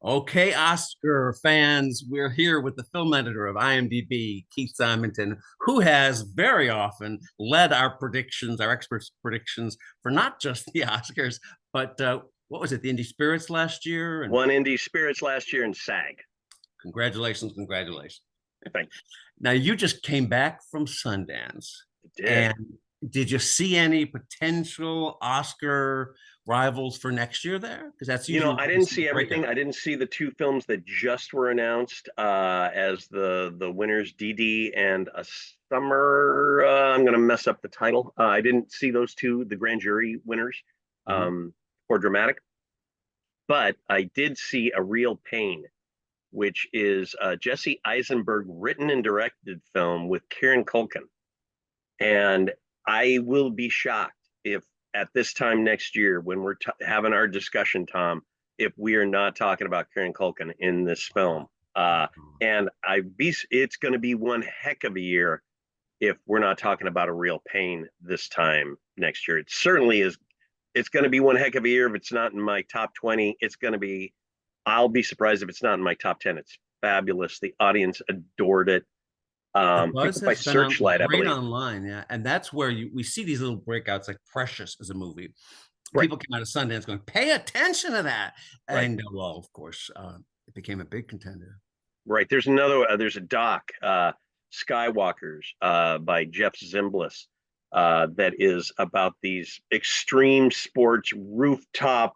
Okay, Oscar fans, we're here with the film editor of IMDb, Keith Simanton, who has very often led our predictions, our experts' predictions for not just the Oscars, but what was it, the Indie Spirits last year? And Won Indie Spirits last year in SAG. congratulations, congratulations. Thanks. Now, you just came back from Sundance, I did. and did you see any potential Oscar rivals for next year there? Because that's usually I where we didn't see the see everything. breakout. I didn't see the two films that just were announced as the winners, DD and A Summer. I'm going to mess up the title. I didn't see those two, the grand jury winners Mhm. for dramatic, but I did see A Real Pain, which is a Jesse Eisenberg written and directed film with Kieran Culkin. And I will be shocked if at this time next year, when we're having our discussion, Tom, if we are not talking about Kieran Culkin in this film. Uh, and it's going to be one heck of a year if we're not talking about A Real Pain this time next year. It certainly is. It's going to be one heck of a year if it's not in my top 20. It's going to be, I'll be surprised if it's not in my top 10. It's fabulous. The audience adored it. The Picked buzz up by has been on Searchlight, I great believe. online, yeah, and that's where we see these little breakouts like Precious as a movie. Right, People came out of Sundance going, "Pay attention to that," right. and well, of course, it became a big contender. Right. There's a doc, Skywalkers, by Jeff Zimbliss, that is about these extreme sports rooftop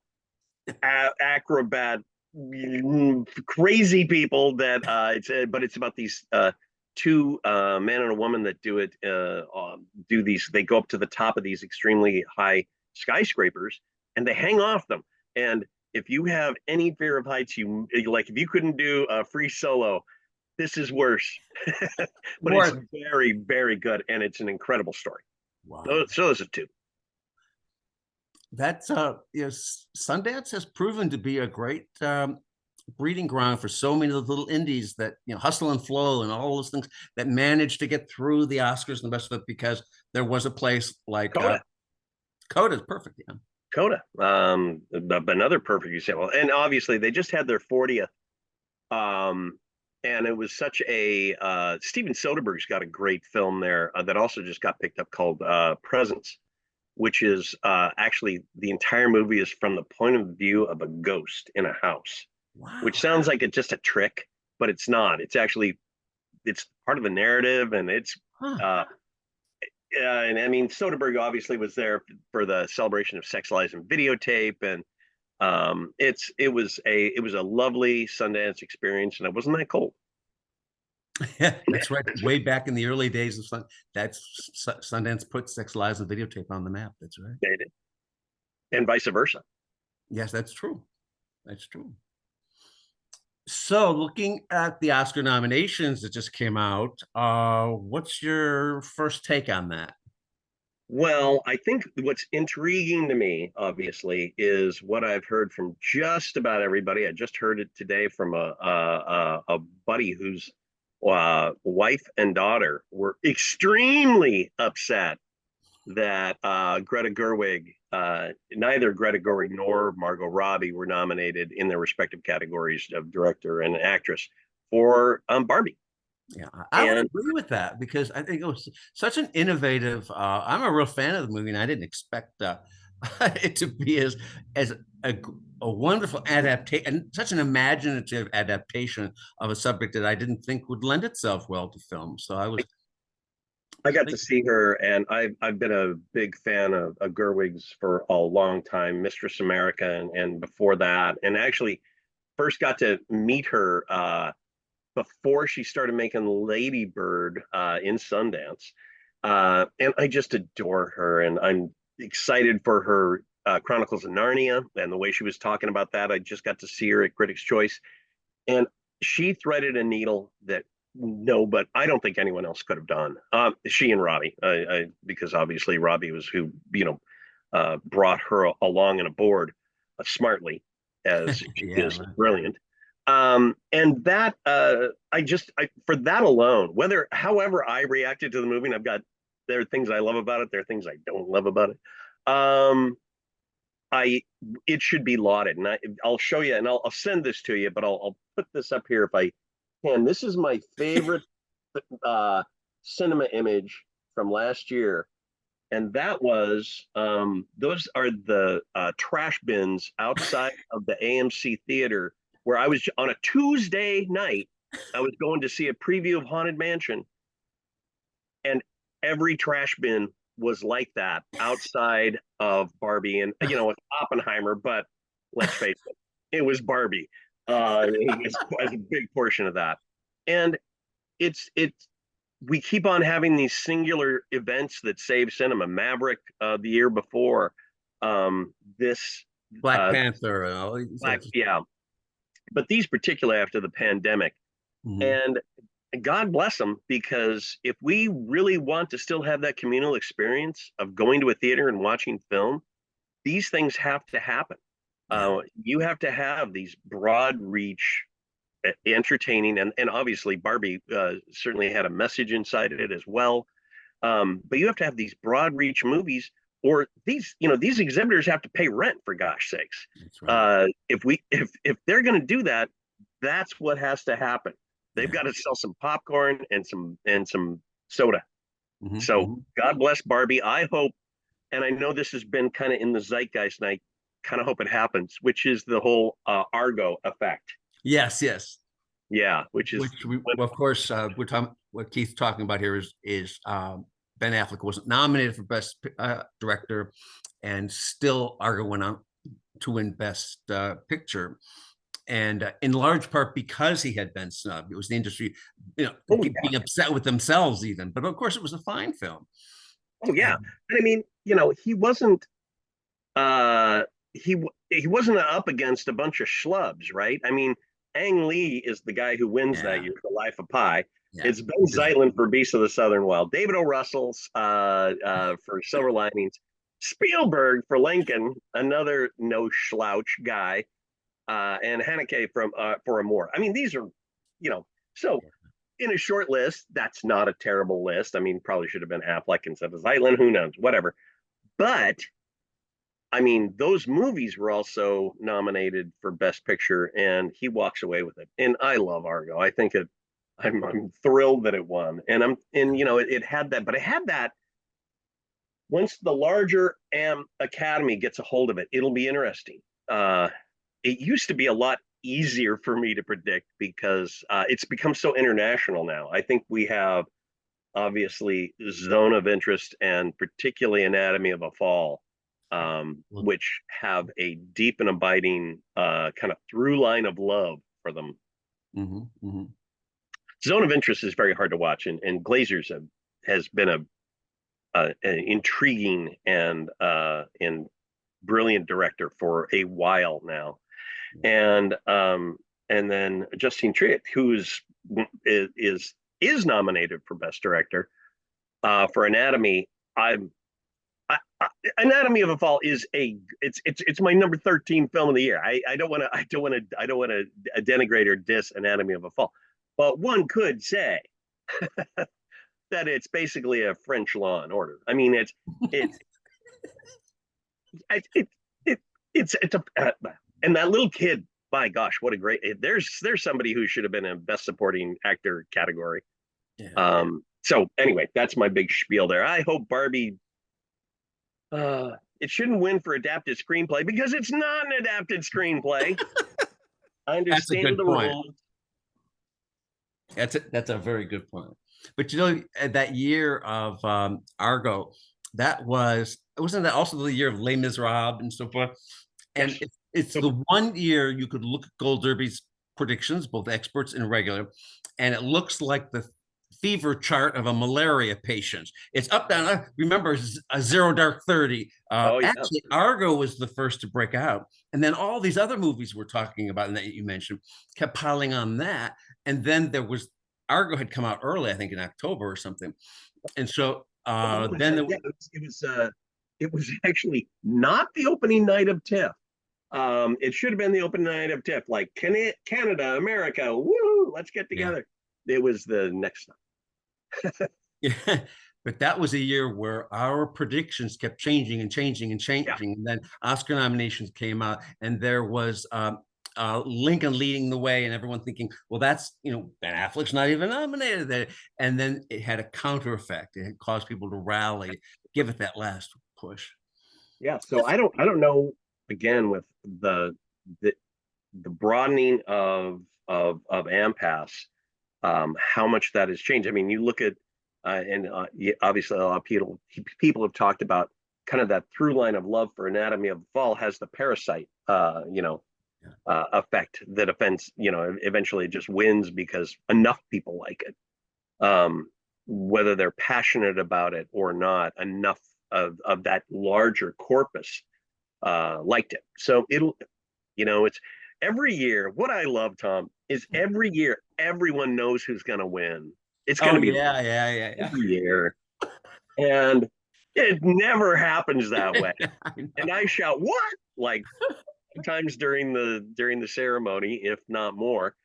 acrobat crazy people that but it's about these two man and a woman that do these. They go up to the top of these extremely high skyscrapers and they hang off them. And if you have any fear of heights, you like if you couldn't do a free solo, this is worse. But it's More, very, very good, and it's an incredible story. So, wow, so those are two. that's Sundance has proven to be a great breeding ground for so many of the little indies that hustle and flow and all those things that managed to get through the Oscars and the rest of it because there was a place like Coda, Coda is perfect, yeah. Coda, another perfect example. And obviously, they just had their 40th. And it was such a Steven Soderbergh's got a great film there that also just got picked up called Presence, which is actually the entire movie is from the point of view of a ghost in a house, which Wow. sounds like it's just a trick, but it's not. It's part of the narrative, and it's Huh. and I mean Soderbergh obviously was there for the celebration of Sex, Lies, and Videotape, and it was a lovely Sundance experience, and it wasn't that cold. Yeah, that's right. Way back in the early days of Sundance put Sex Lives and Videotape on the map. That's right. They did, and vice versa. Yes, that's true. That's true. So, looking at the Oscar nominations that just came out, what's your first take on that? Well, I think what's intriguing to me, obviously, is what I've heard from just about everybody. I just heard it today from a buddy whose wife and daughter were extremely upset that Greta Gerwig, neither Greta Gerwig nor Margot Robbie were nominated in their respective categories of director and actress for Barbie. Yeah, I would And agree with that because I think it was such an innovative. I'm a real fan of the movie, and I didn't expect it to be as a, a wonderful adaptation and such an imaginative adaptation of a subject that I didn't think would lend itself well to film. So I was, I got to think, see her, and I've been a big fan of Gerwig's for a long time, Mistress America, and before that, and actually first got to meet her before she started making Lady Bird in Sundance, and I just adore her, and I'm excited for her Chronicles of Narnia and the way she was talking about that. I just got to see her at Critics' Choice, and she threaded a needle that no, but I don't think anyone else could have done. She and Robbie, because obviously Robbie was who brought her along and aboard smartly, as she yeah, is brilliant. And that for that alone, however I reacted to the movie, and there are things I love about it, there are things I don't love about it. Um, it should be lauded, and I'll show you, and I'll send this to you, but I'll put this up here if I can. This is my favorite uh, cinema image from last year, and that was those are the trash bins outside of the AMC theater where I was on a Tuesday night. I was going to see a preview of Haunted Mansion, and every trash bin was like that outside of Barbie, and it's Oppenheimer, but let's face it was Barbie. As a big portion of that, and it's we keep on having these singular events that save cinema. Maverick the year before, this Black Panther and all these yeah, but these particularly after the pandemic. And God bless them, because if we really want to still have that communal experience of going to a theater and watching film, these things have to happen. You have to have these broad reach, entertaining, and obviously Barbie certainly had a message inside of it as well. But you have to have these broad reach movies, or these exhibitors have to pay rent, for gosh sakes. That's right. If they're going to do that, that's what has to happen. They've got to sell some popcorn and some soda. So God bless Barbie. I hope, and I know this has been kind of in the zeitgeist, and I kind of hope it happens, which is the whole Argo effect. Yes, yes. Yeah, which of course, we're talking. What Keith's talking about here is Ben Affleck wasn't nominated for Best Director, and still Argo went on to win Best Picture, and in large part because he had been snubbed. It was the industry, being upset with themselves even. But of course, it was a fine film. Oh yeah, and I mean, he wasn't. He wasn't up against a bunch of schlubs, right? I mean, Ang Lee is the guy who wins that year for Life of Pi. Yeah. It's Ben Zeitlin for Beasts of the Southern Wild, David O. Russell's for Silver Linings, Spielberg for Lincoln, another no slouch guy, and Haneke for Amour. I mean, these are, so in a short list, that's not a terrible list. I mean, probably should have been Affleck instead of Zeitlin, who knows, whatever. But I mean, those movies were also nominated for Best Picture, and he walks away with it. And I love Argo. I think I'm thrilled that it won. And it had that, but it had that. Once the larger Academy gets a hold of it, it'll be interesting. It used to be a lot easier for me to predict, because it's become so international now. I think we have obviously Zone of Interest and particularly Anatomy of a Fall, which have a deep and abiding kind of through line of love for them. Zone of Interest is very hard to watch, and Glazer's has been an intriguing and brilliant director for a while now. And then Justine Triet, who is nominated for Best Director for Anatomy. Anatomy of a Fall is it's my number 13 film of the year. I don't want to denigrate or diss Anatomy of a Fall, but one could say that it's basically a French Law and Order. I mean, it's and that little kid. My gosh, what a great! There's somebody who should have been in Best Supporting Actor category. Yeah. So anyway, that's my big spiel there. I hope Barbie. It shouldn't win for adapted screenplay, because it's not an adapted screenplay. I understand the rules. That's a very good point. But that year of Argo, wasn't that also the year of Les Miserables and so forth? And yes. It's the one year you could look at Gold Derby's predictions, both experts and regular, and it looks like the fever chart of a malaria patient. It's up, down. Remember, a Zero Dark 30. Actually, Argo was the first to break out. And then all these other movies we're talking about and that you mentioned kept piling on that. And then Argo had come out early, I think in October or something. And so it was actually not the opening night of TIFF. It should have been the opening night of TIFF, like Canada, America, woo, let's get together. Yeah. It was the next time. Yeah, but that was a year where our predictions kept changing and changing and Yeah. changing. And then Oscar nominations came out, and there was Lincoln leading the way, and everyone thinking, well, that's, Ben Affleck's not even nominated there. And then it had a counter effect. It had caused people to rally, give it that last push. Yeah. So I don't know, again, with the the broadening of AMPAS, how much that has changed. I mean, you look at obviously a lot of people have talked about kind of that through line of love for Anatomy of the Fall has the parasite, effect that offends, eventually just wins because enough people like it. Whether they're passionate about it or not, enough of that larger corpus liked it. So it's every year. What I love, Tom, is every year everyone knows who's going to win. It's going Oh to be yeah, yeah, yeah, every year, and it never happens that way. yeah. And I shout, "What?" like times during the ceremony, if not more.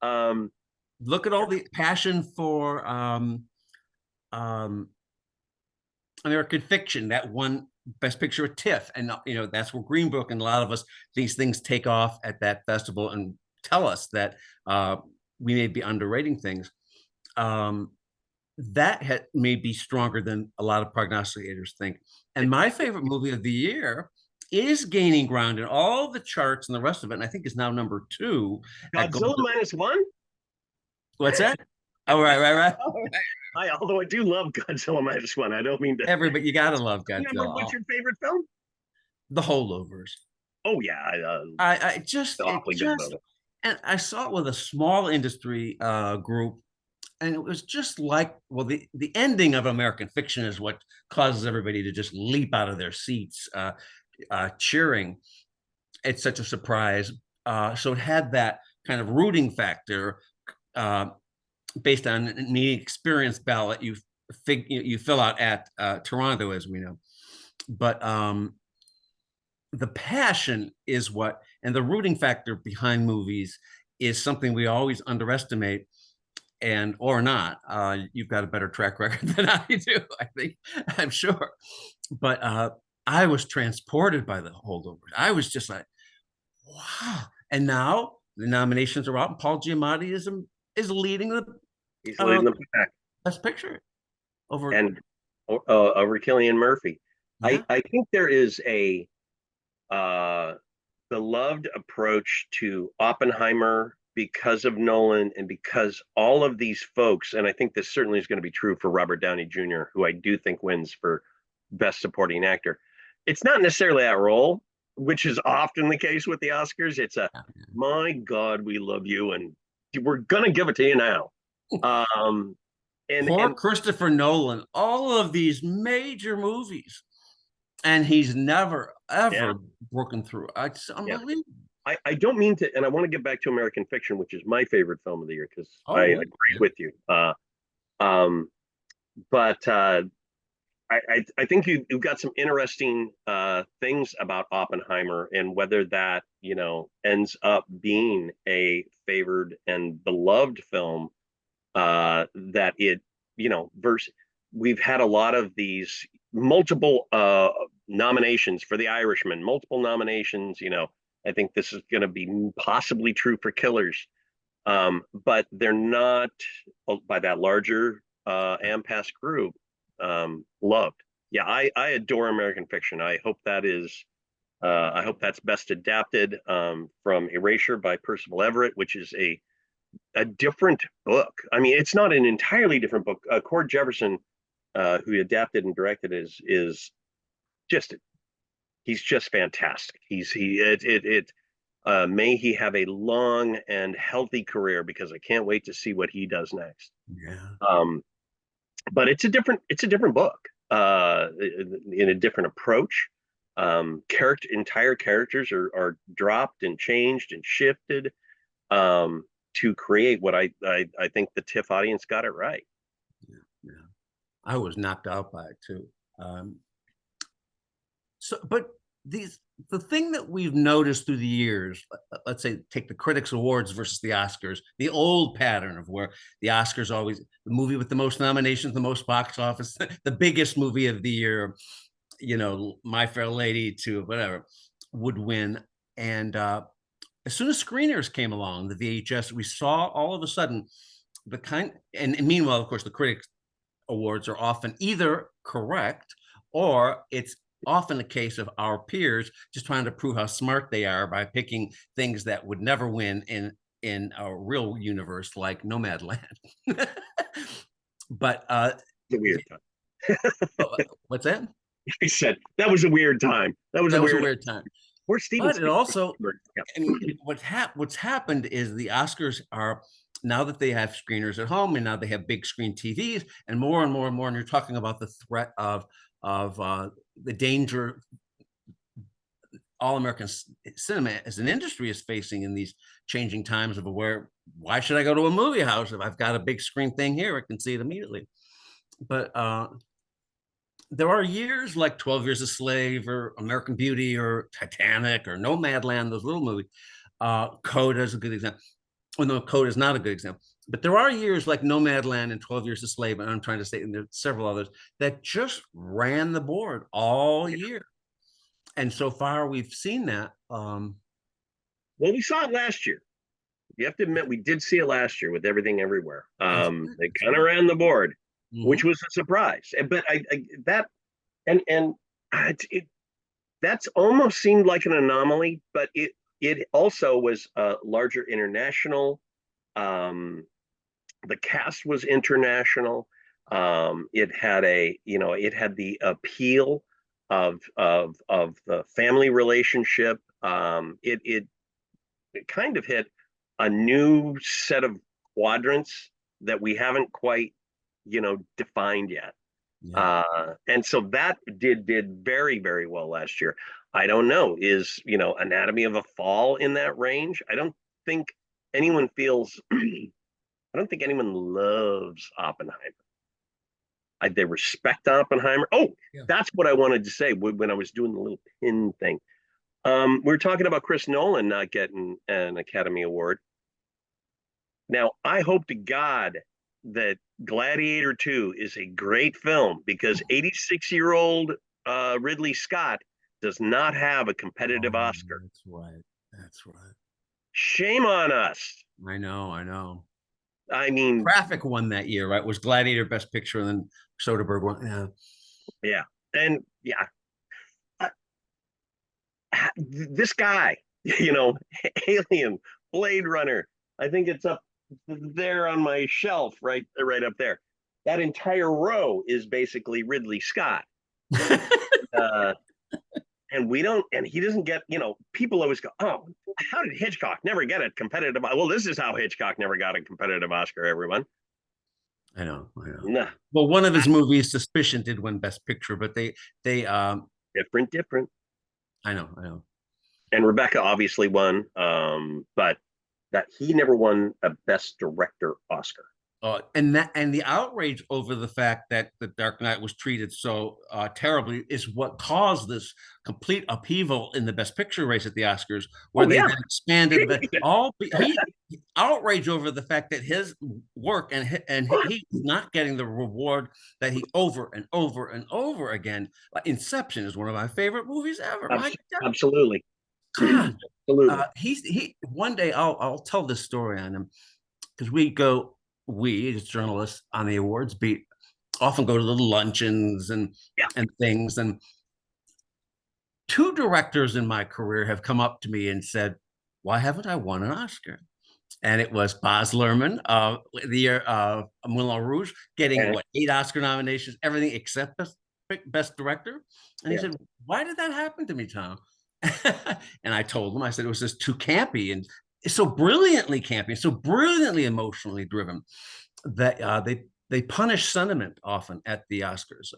Um, Look at all the passion for um, American Fiction, that won Best Picture at TIFF, and that's where Green Book and a lot of us, these things take off at that festival and tell us that we may be underrating things. Um, that may be stronger than a lot of prognosticators think. And my favorite movie of the year is gaining ground in all the charts and the rest of it, and I think is now number two at Godzilla Golden. -1. What's that? Oh, right, right, right. Although I do love Godzilla -1, I don't mean to. Everybody, you gotta love Remember, Godzilla. what's your favorite film? The holdovers. Oh yeah, I just it awfully good just movie. and I saw it with a small industry group, and it was just like, well, the ending of American Fiction is what causes everybody to just leap out of their seats, cheering. It's such a surprise. So it had that kind of rooting factor, uh, based on the experience ballot you fill out at Toronto, as we know. But the passion is what, and the rooting factor behind movies is something we always underestimate. And or not, you've got a better track record than I do, I think, I'm sure. But I was transported by the holdovers. I was just like, wow. And now the nominations are out, and Paul Giamatti is leading the He's uh, leading the pack, best picture over. and over Cillian Murphy. I Yeah. I think there is a uh, beloved approach to Oppenheimer because of Nolan and because all of these folks, and I think this certainly is going to be true for Robert Downey Jr., who I do think wins for Best Supporting Actor. It's not necessarily that role, which is often the case with the Oscars. It's a, my God, we love you, and we're going to give it to you now. Um, Poor and Christopher Nolan, all of these major movies, and he's never yeah, ever broken through. It's yeah. unbelievable. I don't mean to, and I want to get back to American Fiction, which is my favorite film of the year because I Oh, agree with you. Um, but I think you've got some interesting things about Oppenheimer and whether that ends up being a favored and beloved film, that it versus we've had a lot of these multiple nominations for The Irishman, multiple nominations. I think this is going to be possibly true for Killers, but they're not by that larger AMPAS group loved. Yeah, I adore American Fiction. I hope that's best adapted from Erasure by Percival Everett, which is a different book. I mean, it's not an entirely different book. Cord Jefferson, who adapted and directed, is just he's just fantastic. May he have a long and healthy career because I can't wait to see what he does next. yeah. But it's a different book, in a different approach. Entire characters are dropped and changed and shifted, to create what I think the TIFF audience got it right. Yeah. I was knocked out by it too. So, but these the thing that we've noticed through the years, let's say take the critics awards versus the Oscars, the old pattern of where the Oscars always the movie with the most nominations, the most box office, the biggest movie of the year, My Fair Lady to whatever would win. And as soon as screeners came along, the VHS, we saw all of a sudden the kind, and meanwhile, of course, the critics awards are often either correct or it's often a case of our peers just trying to prove how smart they are by picking things that would never win in a real universe like Nomadland. But It's a weird time. what's that? He said that was a weird time. That was That a was a weird. weird time. Where's Steven But it also, Yeah. I mean, what's happened is the Oscars are now that they have screeners at home and now they have big screen TVs and more and more and more. And you're talking about the threat of the danger all American cinema as an industry is facing in these changing times of why should I go to a movie house if I've got a big screen thing here? I can see it immediately. But there are years like 12 Years a Slave or American Beauty or Titanic or Nomadland, those little movies. Coda is a good example. Well, no, Coda is not a good example. But there are years like Nomadland and 12 Years a Slave, and I'm trying to say, and there's several others that just ran the board all year. And so far, we've seen that. Well, we saw it last year. You have to admit, we did see it last year with Everything Everywhere. They kind of ran the board, which was a surprise. But that that's almost seemed like an anomaly, but it also was larger international. The cast was international. It had the appeal of the family relationship. It kind of hit a new set of quadrants that we haven't quite defined yet. Yeah. And so that did very, very well last year. I don't know, is Anatomy of a Fall in that range? I don't think anyone feels I don't think anyone loves Oppenheimer. They respect Oppenheimer. Oh, yeah. That's what I wanted to say when I was doing the little pin thing. We were talking about Chris Nolan not getting an Academy Award. Now, I hope to God that Gladiator 2 is a great film because 86-year-old Ridley Scott does not have a competitive Oscar. That's right. That's right. Shame on us. I know. I mean, Traffic won that year, right? Was Gladiator Best Picture, and then Soderbergh won. Yeah. Yeah. And yeah. This guy, Alien, Blade Runner, I think it's up there on my shelf, right up there. That entire row is basically Ridley Scott. And he doesn't get, people always go, oh, how did Hitchcock never get a competitive? Well, this is how Hitchcock never got a competitive Oscar, everyone. I know. Nah. Well, one of his movies, Suspicion, did win Best Picture, but they different. I know. And Rebecca obviously won, but that he never won a Best Director Oscar. And the outrage over the fact that The Dark Knight was treated so terribly is what caused this complete upheaval in the Best Picture race at the Oscars, where they then expanded outrage over the fact that his work and he's not getting the reward that he over and over and over again. Inception is one of my favorite movies ever. Absolutely. God, he one day I'll tell this story on him because we as journalists on the awards beat often go to little luncheons and things. And two directors in my career have come up to me and said, why haven't I won an Oscar? And it was Baz Luhrmann, the year of Moulin Rouge, getting 8 Oscar nominations, everything except best director. And he said, why did that happen to me, Tom? And I told him, I said, it was just too campy and it's so brilliantly campy, so brilliantly emotionally driven that they punish sentiment often at the Oscars.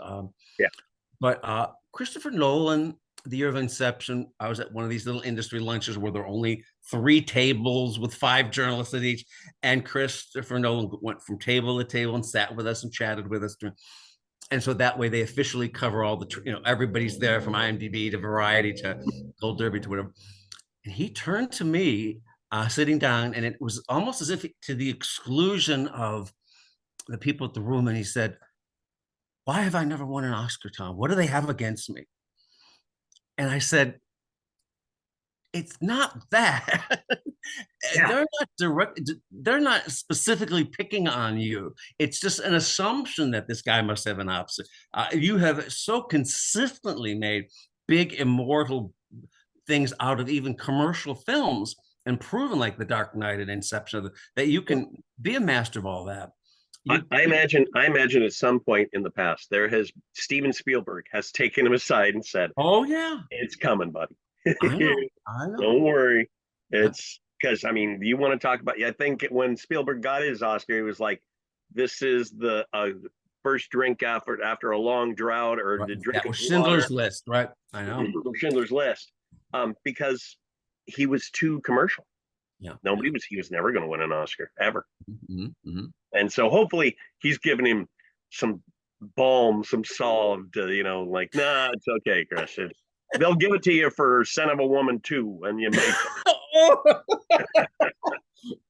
But Christopher Nolan, the year of Inception, I was at one of these little industry lunches where there were only 3 tables with 5 journalists at each, and Christopher Nolan went from table to table and sat with us and chatted with us. And so that way they officially cover all the, everybody's there from IMDb to Variety to Gold Derby to whatever. And he turned to me, sitting down, and it was almost as if to the exclusion of the people at the room. And he said, "Why have I never won an Oscar, Tom? What do they have against me?" And I said, "It's not that." Yeah. They're not specifically picking on you. It's just an assumption that this guy must have an opposite. You have so consistently made big immortal things out of even commercial films and proven, like The Dark Knight and Inception, that you can be a master of all that. I imagine at some point in the past there has Steven Spielberg has taken him aside and said, Oh yeah, "It's coming, buddy. I know, I know. Don't worry." It's because I mean, you want to talk about? I think when Spielberg got his Oscar, he was like, "This is the first drink after a long drought, or Right. the drink That of was water." Schindler's List, right? I know. Schindler's List, because he was too commercial. Yeah, Nobody yeah. was. He was never going to win an Oscar ever. Mm-hmm, mm-hmm. And so hopefully he's giving him some balm, some salve to, like, nah, it's okay, Chris. They'll give it to you for Son of a Woman too, and you make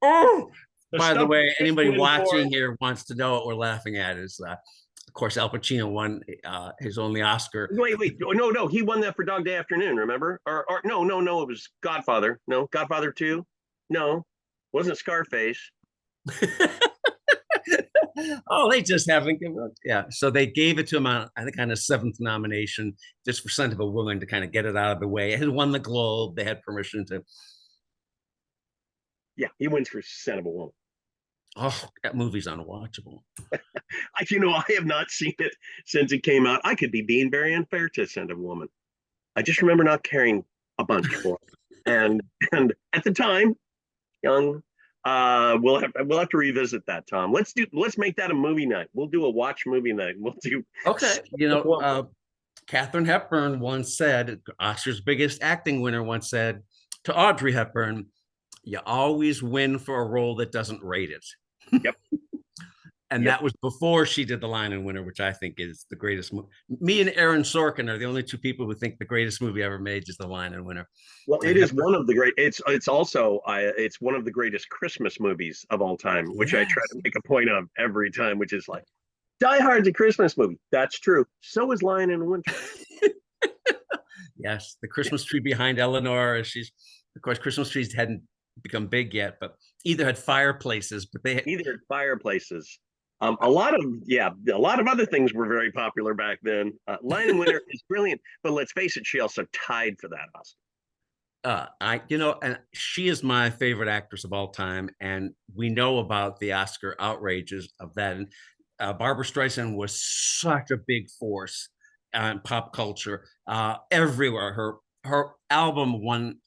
Oh, the by the stuff way, you anybody win for. watching here wants to know what we're laughing at is, of course, Al Pacino won his only Oscar. Wait, no, he won that for Dog Day Afternoon, remember? Or no, it was Godfather. No, Godfather 2. No, wasn't Scarface. Oh, they just haven't given up. Yeah. So they gave it to him on, I think, on a seventh nomination, just for Son of a Woman to kind of get it out of the way. It had won the Globe. They had permission to. Yeah, he wins for Son of a Woman. Oh, that movie's unwatchable. I have not seen it since it came out. I could be being very unfair to Son of a Woman. I just remember not caring a bunch for it. And at the time, young, we'll have to revisit that, Tom. Let's make that a movie night. We'll do a watch movie night. We'll do. Okay. Katharine Hepburn once said, Oscar's biggest acting winner once said to Audrey Hepburn, "You always win for a role that doesn't rate it." Yep. And Yep. that was before she did The Lion and Winter, which I think is the greatest movie. Me and Aaron Sorkin are the only two people who think the greatest movie ever made is The Lion and Winter. Well, it is one of the great. It's also it's one of the greatest Christmas movies of all time, which I try Yes. to make a point of every time, which is like Die Hard's a Christmas movie. That's true. So is Lion in Winter. Yes, the Christmas tree behind Eleanor. Of course, Christmas trees hadn't become big yet, but either had fireplaces, but they had, Either fireplaces. A lot of other things were very popular back then. Lion in Winter is brilliant, but let's face it, she also tied for that Oscar. and she is my favorite actress of all time, and we know about the Oscar outrages of that. And Barbara Streisand was such a big force in pop culture everywhere. Her album won,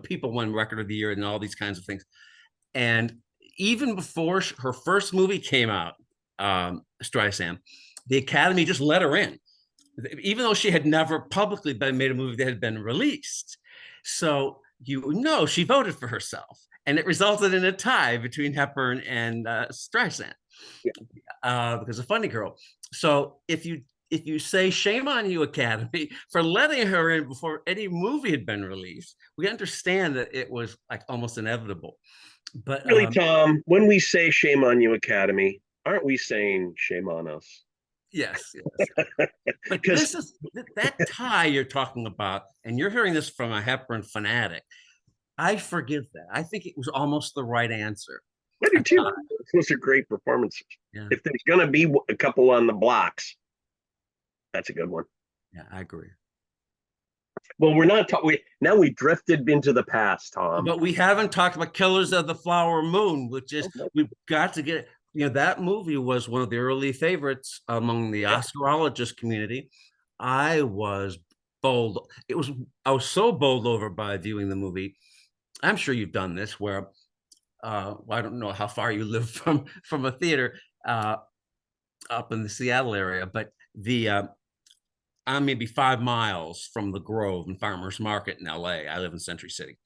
people won Record of the Year and all these kinds of things. And even before her first movie came out, Streisand, the Academy just let her in, even though she had never publicly made a movie that had been released. So she voted for herself, and it resulted in a tie between Hepburn and Streisand because of Funny Girl. So if you say shame on you, Academy, for letting her in before any movie had been released, we understand that it was like almost inevitable. But Really, Tom, when we say shame on you, Academy, aren't we saying shame on us? yes, yes. But Because this is that tie you're talking about, and you're hearing this from a Hepburn fanatic. I forgive that. I think it was almost the right answer. I do too. Those are great performances. Yeah, If there's going to be a couple on the blocks, that's a good one. yeah, I agree. Well, we're not talking. Now we drifted into the past, Tom. But we haven't talked about Killers of the Flower Moon, which is Okay. we've got to get. That movie was one of the early favorites among the Yeah. Oscarologist community. I was bowled. I was so bowled over by viewing the movie. I'm sure you've done this, where I don't know how far you live from a theater up in the Seattle area, but I'm maybe 5 miles from the Grove and Farmers Market in LA. I live in Century City.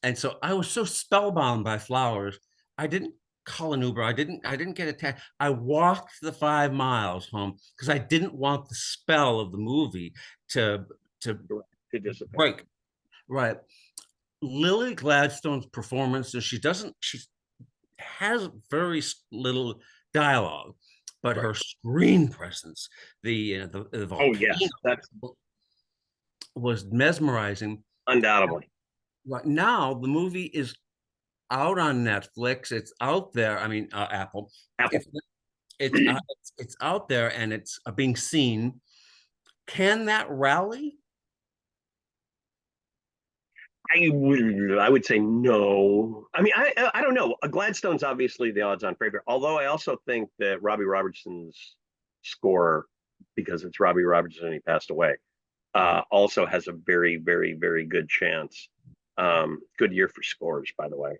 And so I was so spellbound by Flowers. I didn't call an Uber. I didn't get a taxi. I walked the 5 miles home because I didn't want the spell of the movie to to to dissipate. break. Right. Lily Gladstone's performance, she has very little dialogue, but Right. her screen presence, the Oh volcano yes, that's was mesmerizing. undoubtedly. Right now, the movie is out on Netflix. It's out there. I mean, Apple. Apple. It's it's out there and it's being seen. Can that rally? I would say no. I mean, I don't know. Gladstone's obviously the odds-on favorite. Although I also think that Robbie Robertson's score, because it's Robbie Robertson and he passed away, also has a very, very, very good chance. Good year for scores, by the way.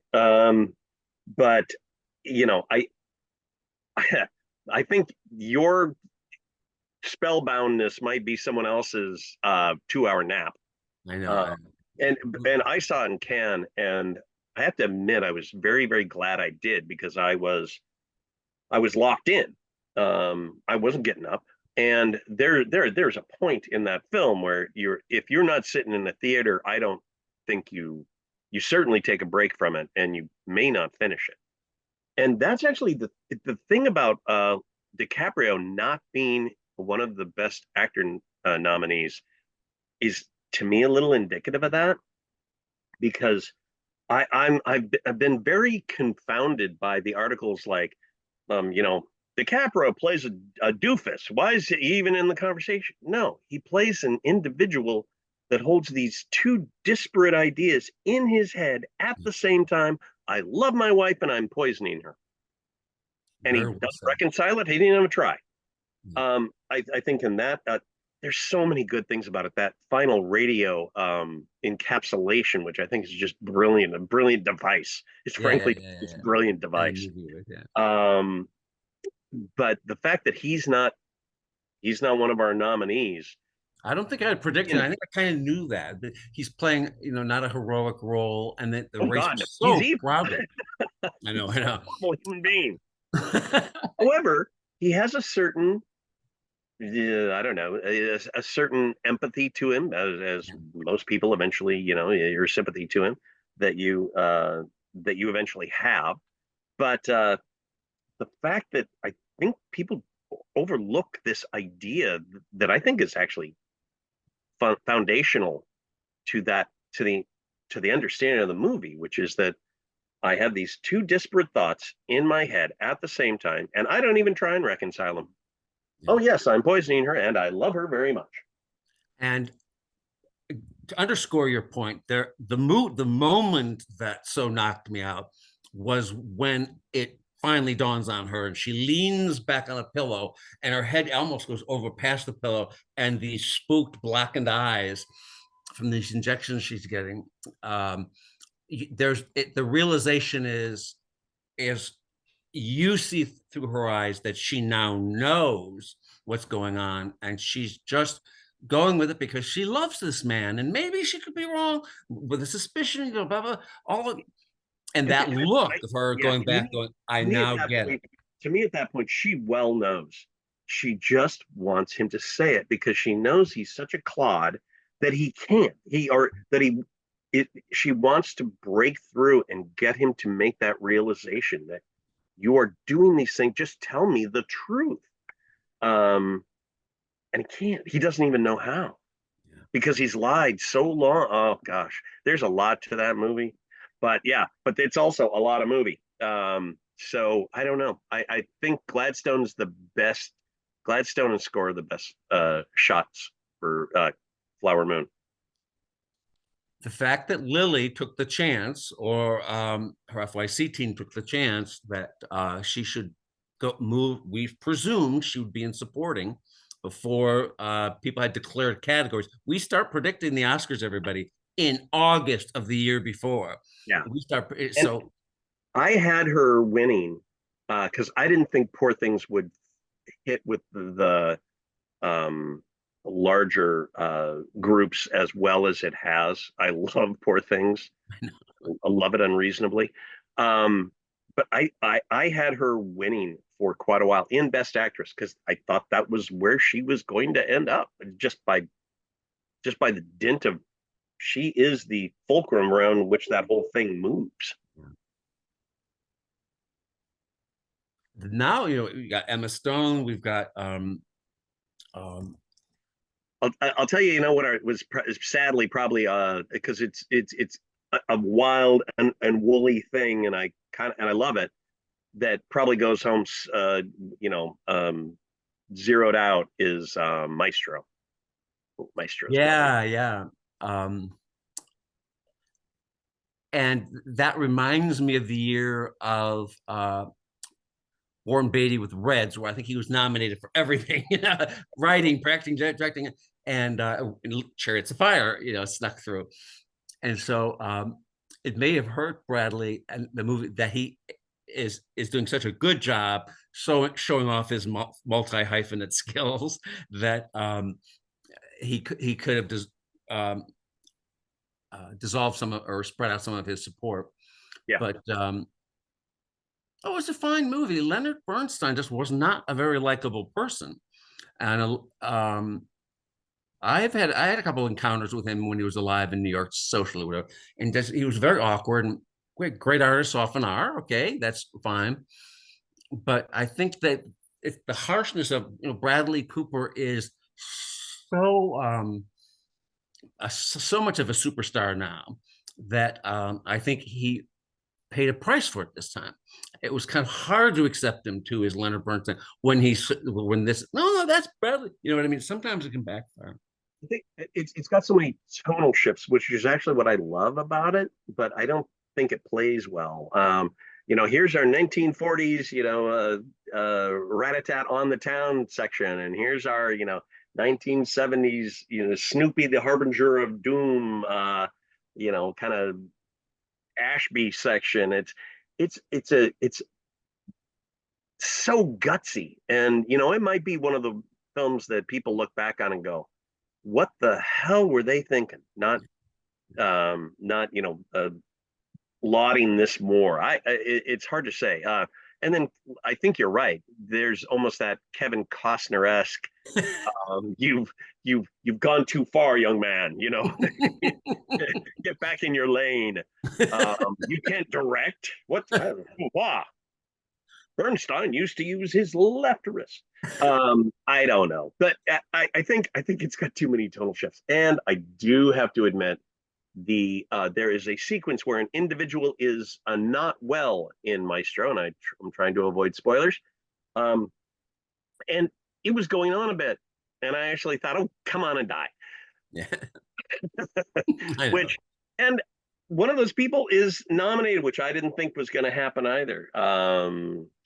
But you know, I think your spellboundness might be someone else's 2 hour nap. I know. Uh, and I saw it in Cannes, and I have to admit I was very, very glad I did, because I was locked in. I wasn't getting up. And there's a point in that film where if you're not sitting in the theater, I don't think you certainly take a break from it, and you may not finish it. And that's actually the thing about DiCaprio not being one of the best actor nominees is, to me, a little indicative of that, because I've been very confounded by the articles like, you know, DiCaprio plays a doofus. Why is he even in the conversation? No, he plays an individual that holds these two disparate ideas in his head at the same time. I love my wife and I'm poisoning her. And he Very well doesn't said. reconcile it. He didn't even try. Yeah. I think in that, there's so many good things about it. That final radio encapsulation, which I think is just brilliant, a brilliant device. It's Yeah, yeah, frankly yeah, it's yeah. a brilliant And the device. movie with yeah. Um, but the fact that he's not one of our nominees. I don't think I had predicted. I think I kind of knew that. He's playing, not a heroic role, and that the Oh race God, was he's so even crowded. I know, I know. a normal human being. However, he has a certain, I don't know, a certain empathy to him, as most people eventually, your sympathy to him that you eventually have. But the fact that I think people overlook this idea that I think is actually foundational to that to the understanding of the movie, which is that I have these two disparate thoughts in my head at the same time, and I don't even try and reconcile them. Yeah. Oh yes, I'm poisoning her, and I love her very much. And to underscore your point, the moment that so knocked me out was when it finally dawns on her and she leans back on a pillow and her head almost goes over past the pillow, and these spooked blackened eyes from these injections she's getting. The realization is you see through her eyes that she now knows what's going on, and she's just going with it because she loves this man, and maybe she could be wrong with a suspicion, blah blah, all of, and that look of her Yeah, going back, going, I to me at now that get it. point, she well knows. She just wants him to say it, because she knows he's such a clod that he can't. He or that he it, she wants to break through and get him to make that realization that you are doing these things. Just tell me the truth. Um, and he can't. He doesn't even know how, Yeah. because he's lied so long. Oh gosh, there's a lot to that movie, but yeah, but it's also a lot of movie. So I don't know. I think Gladstone's the best. Gladstone and Score are the best shots for Flower Moon. The fact that Lily took the chance, or her FYC team took the chance that she should go move, we've presumed she would be in supporting before people had declared categories. We start predicting the Oscars, everybody, in August of the year before. Yeah, We start, and so I had her winning because I didn't think Poor Things would hit with the larger groups as well as it has. I love Poor Things. I love it unreasonably. Um, but I had her winning for quite a while in Best Actress because I thought that was where she was going to end up just by the dint of she is the fulcrum around which that whole thing moves. Now, we got Emma Stone, we've got um I'll tell you, what it was sadly probably because it's a wild and woolly thing, and I love it. That probably goes home, zeroed out is Maestro. Maestro's probably. yeah. Um and that reminds me of the year of Warren Beatty with Reds, where I think he was nominated for everything, writing, directing, and Chariots of Fire, snuck through. And so it may have hurt Bradley and the movie that he is doing such a good job showing off his multi-hyphenate skills that he could have dissolved some or spread out some of his support. Yeah. But it was a fine movie. Leonard Bernstein just was not a very likable person, and I had a couple of encounters with him when he was alive in New York, socially, whatever, and he was very awkward. And great artists often are. Okay, that's fine, but I think that the harshness of Bradley Cooper is so so much of a superstar now that I think he paid a price for it this time. It was kind of hard to accept him too as Leonard Bernstein when no, that's Bradley. You know what I mean? Sometimes it can backfire. I think it's got so many tonal shifts, which is actually what I love about it, but I don't think it plays well. Here's our 1940s, rat-a-tat on the town section, and here's our, 1970s, Snoopy the Harbinger of Doom, kind of Ashby section. It's so gutsy, and it might be one of the films that people look back on and go, what the hell were they thinking? Not lauding this more. It's hard to say. And then I think you're right. There's almost that Kevin Costner-esque. You've gone too far, young man. Get back in your lane. You can't direct. What? Wow. Bernstein used to use his left wrist. I don't know, but I think it's got too many tonal shifts, and I do have to admit there is a sequence where an individual is not well in Maestro, and I'm trying to avoid spoilers. And it was going on a bit, and I actually thought, oh, come on and die. Yeah. And one of those people is nominated, which I didn't think was going to happen either.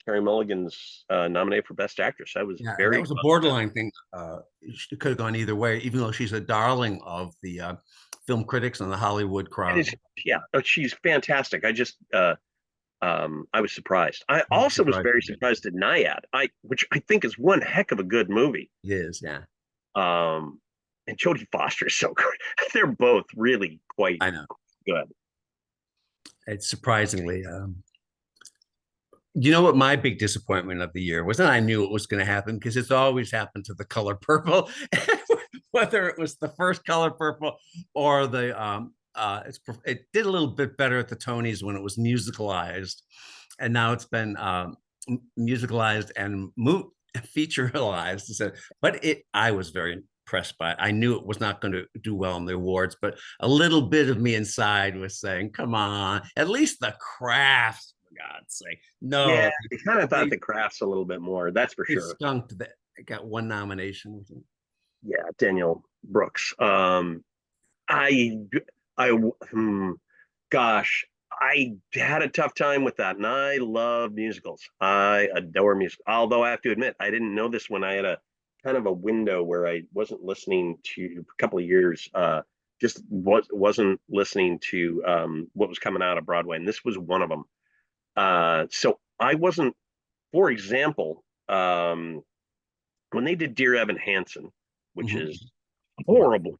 Carey Mulligan's nominated for Best Actress. That was that was a borderline thing. It could have gone either way, even though she's a darling of the film critics and the Hollywood crowd. She's fantastic. I just I was surprised. I also was very surprised at Nyad, which I think is one heck of a good movie. It is, yeah. And Jodie Foster is so good. They're both really quite good. It's surprisingly. You know what my big disappointment of the year was? And I knew it was going to happen because it's always happened to The Color Purple, whether it was the first Color Purple or it did a little bit better at the Tonys when it was musicalized, and now it's been musicalized and featurealized. But I was very impressed by it. I knew it was not going to do well in the awards, but a little bit of me inside was saying, "Come on, at least the crafts." God's sake. No. Yeah, I kind of thought the crafts a little bit more. That's for sure. Skunked that. Got one nomination. Yeah, Daniel Brooks. Gosh, I had a tough time with that, and I love musicals. I adore musicals. Although I have to admit, I didn't know this when I had a kind of a window where I wasn't listening to a couple of years. Just wasn't listening to what was coming out of Broadway, and this was one of them. So I wasn't, for example, when they did Dear Evan Hansen, which is horrible.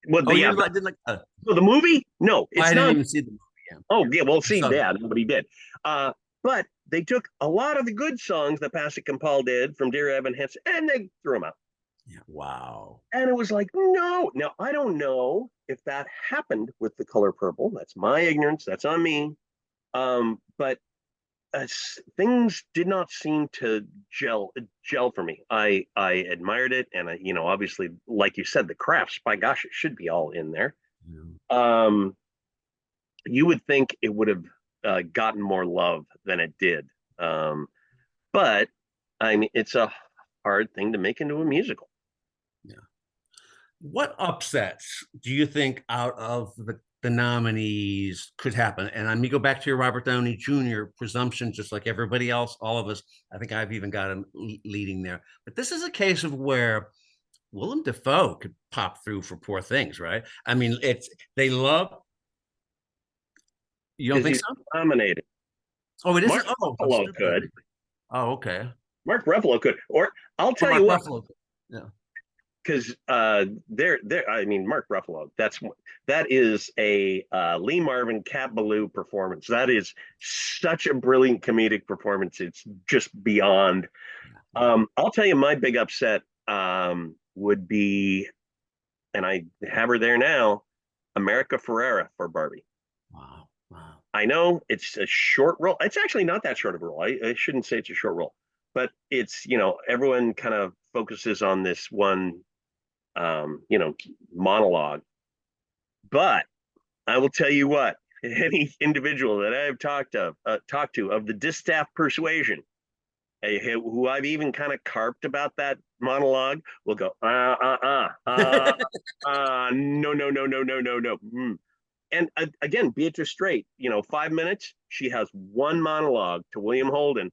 Well, the movie? No, it's I not. didn't even see the movie. Yeah. Oh, yeah. Well, see, nobody did. But they took a lot of the good songs that Pasek and Paul did from Dear Evan Hansen and they threw them out. Yeah. Wow. And it was like, no. Now, I don't know if that happened with The Color Purple. That's my ignorance. That's on me. But things did not seem to gel for me. I admired it, and obviously, like you said, the crafts. By gosh, it should be all in there. Yeah. You would think it would have gotten more love than it did, but I mean, it's a hard thing to make into a musical. Yeah. What upsets do you think out of the nominees could happen? And I'm going to go back to your Robert Downey Jr. presumption, just like everybody else, all of us. I think I've even got him leading there. But this is a case of where Willem Dafoe could pop through for Poor Things, right? I mean, they love. You don't think He's so? nominated. Oh, it Mark isn't. Oh, I'm Ruffalo stupid. could. Oh, okay. Mark Ruffalo could. Or I'll Or tell Mark you what, Ruffalo. Yeah. because they're I mean Mark Ruffalo. That is a Lee Marvin Cat Ballou performance. That is such a brilliant comedic performance. It's just beyond. I'll tell you, my big upset would be, and I have her there now, America Ferrera for Barbie. Wow. Wow. I know it's a short role. It's actually not that short of a role. I shouldn't say it's a short role, but it's, everyone kind of focuses on this one, monologue. But I will tell you what, any individual that I've talked to of the distaff persuasion, who I've even kind of carped about that monologue, will go, no, no, no, no, no, no, no. And again, Beatrice Straight, 5 minutes, she has one monologue to William Holden.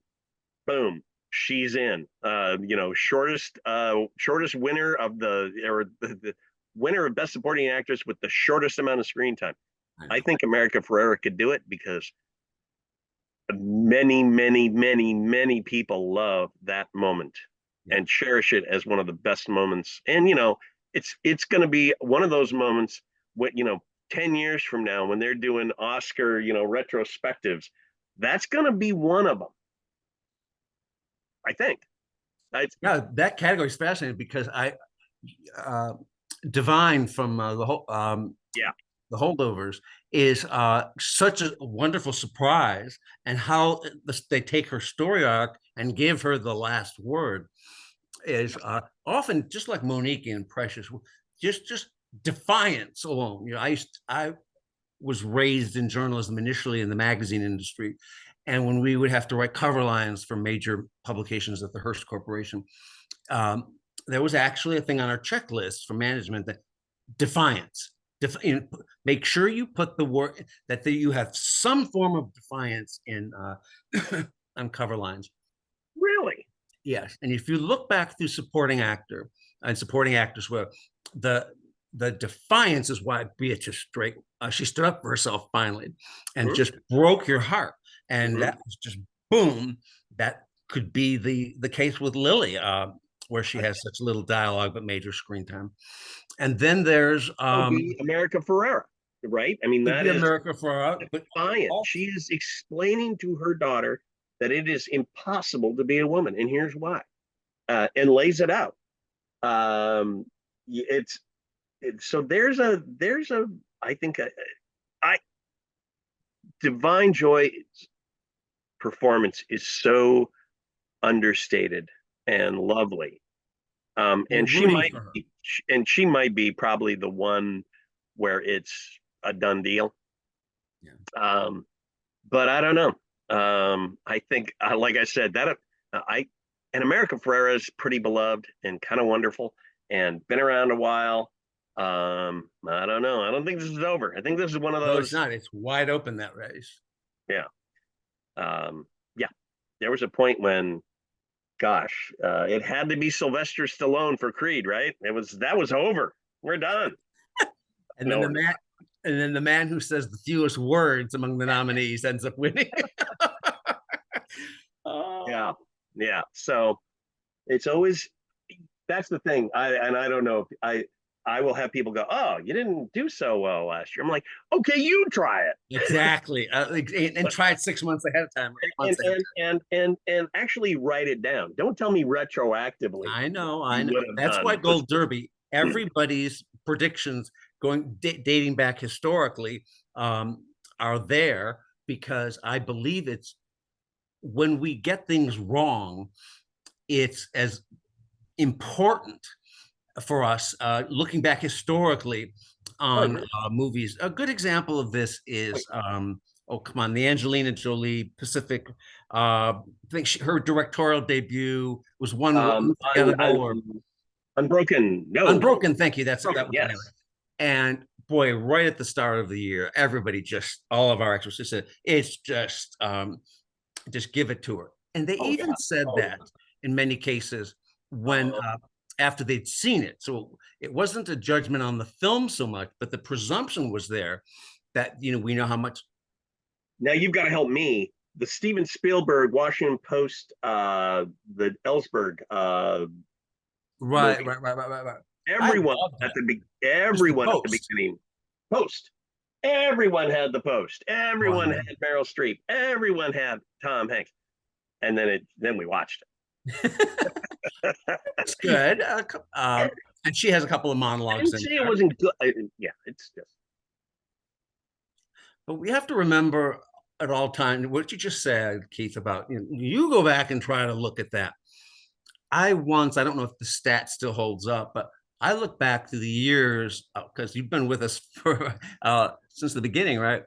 Boom, she's in. Shortest winner of the winner of Best Supporting Actress with the shortest amount of screen time. I think America Ferrera could do it because many, many, many, many people love that moment and cherish it as one of the best moments. And it's going to be one of those moments when 10 years from now, when they're doing Oscar, retrospectives, that's going to be one of them. I think. Yeah, that category is fascinating because Divine from the Holdovers is such a wonderful surprise, and how they take her story arc and give her the last word is often just like Monique in Precious, just defiance alone. I was raised in journalism initially in the magazine industry. And when we would have to write cover lines for major publications at the Hearst Corporation, there was actually a thing on our checklist for management that defiance. Make sure you put the word that you have some form of defiance in on cover lines. Really? Yes. And if you look back through supporting actor and supporting actress, where the defiance is why Beatrice Straight, she stood up for herself finally and just broke your heart. And that was just boom. That could be the case with Lily, where she has such little dialogue but major screen time. And then there's America Ferrera, right? I mean, that is America Ferrera, but defiant. She is explaining to her daughter that it is impossible to be a woman, and here's why, and lays it out. So there's a I think Divine Joy's performance is so understated and lovely, and she might be probably the one where it's a done deal. Yeah. But I don't know. I think, like I said, and America Ferrera is pretty beloved and kind of wonderful and been around a while. I don't know. I don't think this is over. I think this is one of those. No, it's not. It's wide open, that race. Yeah. Yeah. There was a point when, gosh, it had to be Sylvester Stallone for Creed, right? That was over. We're done. And then the man who says the fewest words among the nominees ends up winning. Yeah. Yeah. So it's always, that's the thing. I don't know. I I will have people go, "Oh, you didn't do so well last year." I'm like, "Okay, you try it." Exactly. And try it 6 months ahead of time, or 8 months ahead of And actually write it down. Don't tell me retroactively time. I you know. would have That's done why because Gold Derby, everybody's predictions dating back historically, um, are there, because I believe it's when we get things wrong, it's as important for us, looking back historically oh, on yeah. movies. A good example of this is, oh come on, the Angelina Jolie Pacific. I think her directorial debut was one um, un, unforgettable, un, or Unbroken. No, Unbroken. Thank you. That Broken. was the name of Yes. it. And boy, right at the start of the year, everybody just all of our experts just said it's just give it to her. And they Oh even yeah. said Oh that in many cases when yeah. after they'd seen it. So it wasn't a judgment on the film so much, but the presumption was there that we know how much. Now you've got to help me. The Steven Spielberg Washington Post, the Ellsberg Right, movie. right, right, right, right, right. I Everyone love at that. It was the everyone at the post. beginning. Post. Everyone had the post. Oh, I Everyone know. had Meryl Streep. Everyone had Tom Hanks. And then we watched it. It's good. And she has a couple of I monologues didn't in say it there. wasn't good. Yeah, it's just But we have to remember at all times what you just said, Keith, about you go back and try to look at that. I don't know if the stat still holds up, but I look back to the years, because you've been with us for since the beginning, right?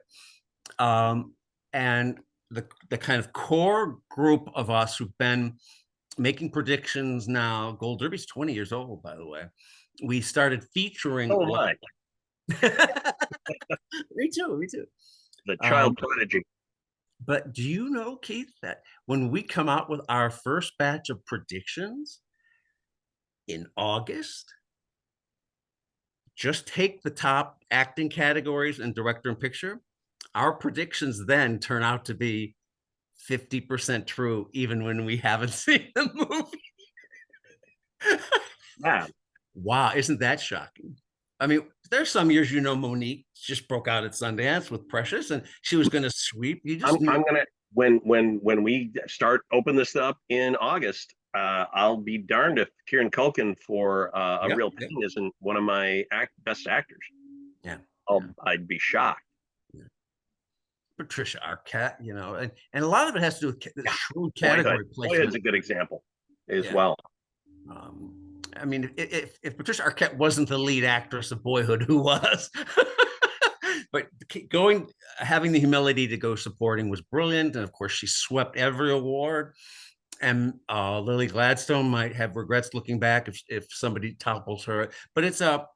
And the kind of core group of us who've been making predictions now. Gold Derby's 20 years old, by the way. We started featuring. so am I. Me too. Me too. The Um, child prodigy. but do you know, Keith, that when we come out with our first batch of predictions in August, just take the top acting categories and director and picture. Our predictions then turn out to be 50% true, even when we haven't seen the movie. Yeah. Wow, isn't that shocking? I mean, there's some years, Monique just broke out at Sundance with Precious, and she was going to sweep. You just knew. I'm gonna when we start open this up in August, I'll be darned if Kieran Culkin for A Yep, Real yep, Pain isn't one of my best actors. yeah, yeah, I'd be shocked. yeah. Patricia Arquette, and a lot of it has to do with the Yeah, shrewd Boyhood. category Boyhood's placement. a good example as Yeah. well. I mean, if Patricia Arquette wasn't the lead actress of Boyhood, who was? But having the humility to go supporting was brilliant, and of course, she swept every award. And Lily Gladstone might have regrets looking back if somebody topples her. But it's at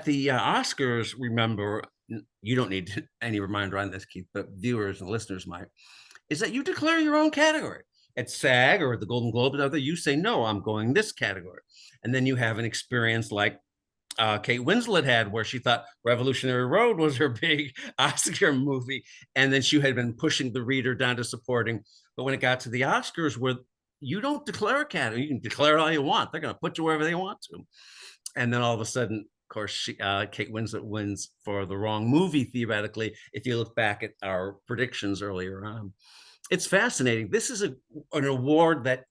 the Oscars. Remember, you don't need any reminder on this, Keith, but viewers and listeners might. Is that you declare your own category at SAG or the Golden Globe, or you say no, I'm going this category, and then you have an experience like Kate Winslet had, where she thought Revolutionary Road was her big Oscar movie, and then she had been pushing the reader down to supporting. But when it got to the Oscars, where you don't declare a category, you can declare all you want. They're going to put you wherever they want to, and then all of a sudden, of course, Kate Winslet wins for the wrong movie theoretically. If you look back at our predictions earlier on, it's fascinating. This is an award that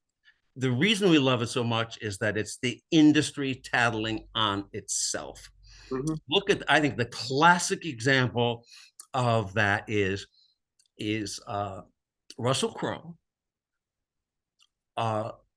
the reason we love it so much is that it's the industry tattling on itself. Mhm. Look at, I think the classic example of that is Russell Crowe.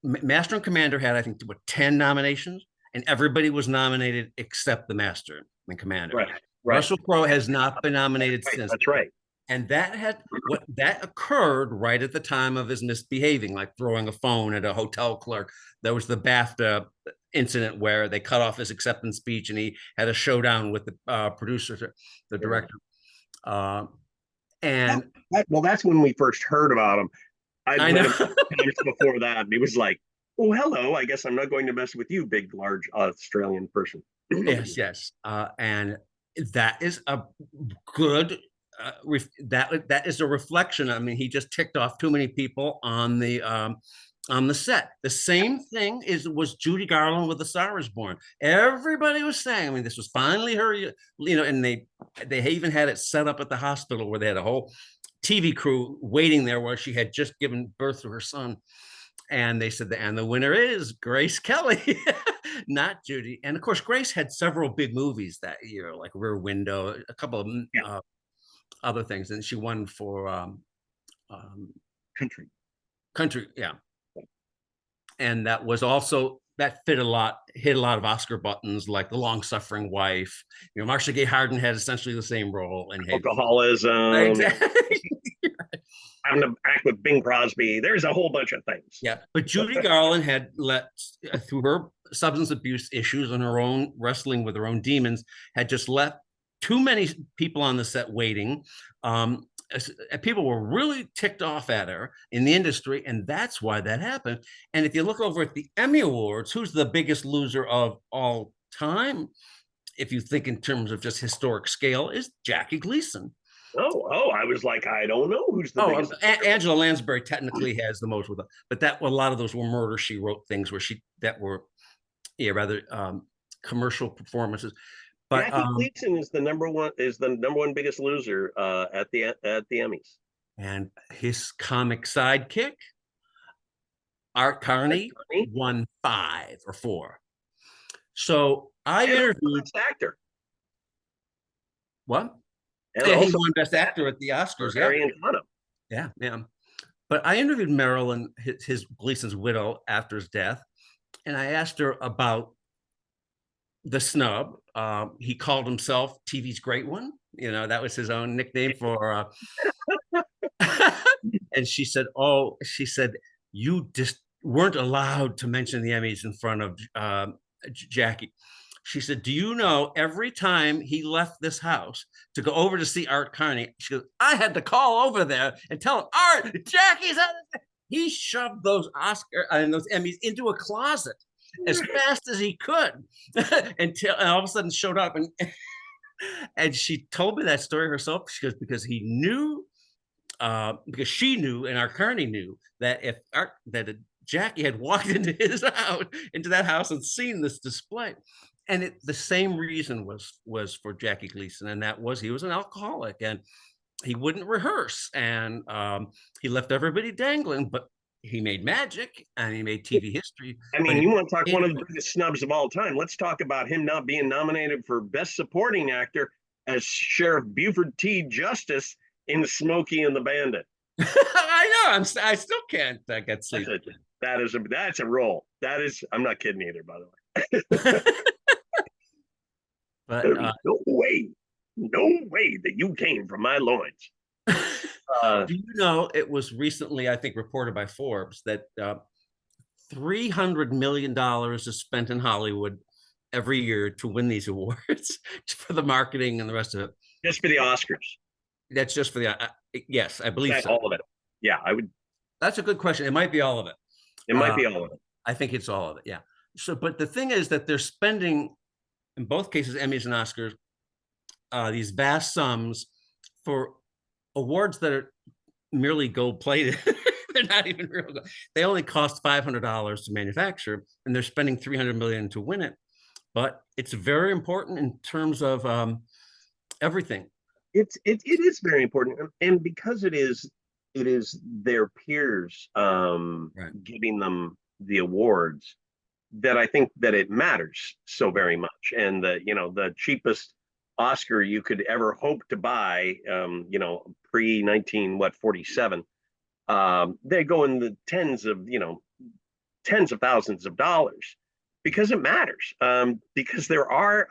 Master and Commander had, I think, 10 nominations, and everybody was nominated except the Master and Commander. Right, right, Russell Crowe has not been nominated right. since. That's right. And that occurred right at the time of his misbehaving, like throwing a phone at a hotel clerk. There was the BAFTA incident where they cut off his acceptance speech, and he had a showdown with the producer, the Yeah. director. And Well, that's when we first heard about him. I'd I met know. him times before that, and he was like, "Oh, hello. I guess I'm not going to mess with you, big, large Australian person." Yes, yes. And that is a good that is a reflection. I mean, he just ticked off too many people on the on the set. The same thing was Judy Garland with The Star Is Born. Everybody was saying, I mean, this was finally her, and they even had it set up at the hospital where they had a whole TV crew waiting there where she had just given birth to her son. And they said, and the winner is Grace Kelly, not Judy. And of course, Grace had several big movies that year, like Rear Window, a couple of other things. And she won for Country. Country, yeah. And that was also, that hit a lot of Oscar buttons, like The Long Suffering Wife. Marcia Gay Harden had essentially the same role, and alcoholism. Exactly. Having to act with Bing Crosby. There's a whole bunch of things. Yeah, but Judy Garland had through her substance abuse issues and her own wrestling with her own demons, had just left too many people on the set waiting. People were really ticked off at her in the industry, and that's why that happened. And if you look over at the Emmy Awards, who's the biggest loser of all time, if you think in terms of just historic scale, is Jackie Gleason. I was like, I don't know who's the biggest. Angela Lansbury technically has the most with them, but a lot of those were Murder, She Wrote things were rather commercial performances. But Jackie Gleason is the number one biggest loser at the Emmys. And his comic sidekick, Art Carney, won 5 or 4. So I interviewed actor. What? Yeah, he won Best Actor at the Oscars. Yeah. But I interviewed Marilyn, his Gleason's widow, after his death, and I asked her about the snub. He called himself TV's Great One. That was his own nickname for. And she said, you just weren't allowed to mention the Emmys in front of Jackie. She said, do you know every time he left this house to go over to see Art Carney, she goes, I had to call over there and tell him, Art, Jackie's out. He shoved those those Emmys into a closet as fast as he could and all of a sudden showed up. And she told me that story herself. She goes, because he knew, because she knew, and Art Carney knew that if Jackie had walked into that house and seen this display. And the same reason was for Jackie Gleason, and that was he was an alcoholic, and he wouldn't rehearse, and he left everybody dangling. But he made magic, and he made TV history. I mean, you want to talk one of the biggest snubs of all time? Let's talk about him not being nominated for Best Supporting Actor as Sheriff Buford T. Justice in Smokey and the Bandit. I know. I still can't get sleep. That's a role. I'm not kidding either, by the way. But no way that you came from my loins. Do you know, it was recently, I think, reported by Forbes that $300 million is spent in Hollywood every year to win these awards for the marketing and the rest of it. Just for the Oscars. That's just for the yes, I believe so. All of it. Yeah, I would. That's a good question. It might be all of it. It might be all of it. I think it's all of it. Yeah. So, but the thing is that they're spending, in both cases, Emmys and Oscars, these vast sums for awards that are merely gold-plated. They're not even real gold. They only cost $500 to manufacture, and they're spending $300 million to win it. But it's very important in terms of everything. It is very important, and because it is their peers giving them the awards, that I think that it matters so very much. And the cheapest Oscar you could ever hope to buy, pre 1947, they go in the tens of thousands of dollars, because it matters, because there are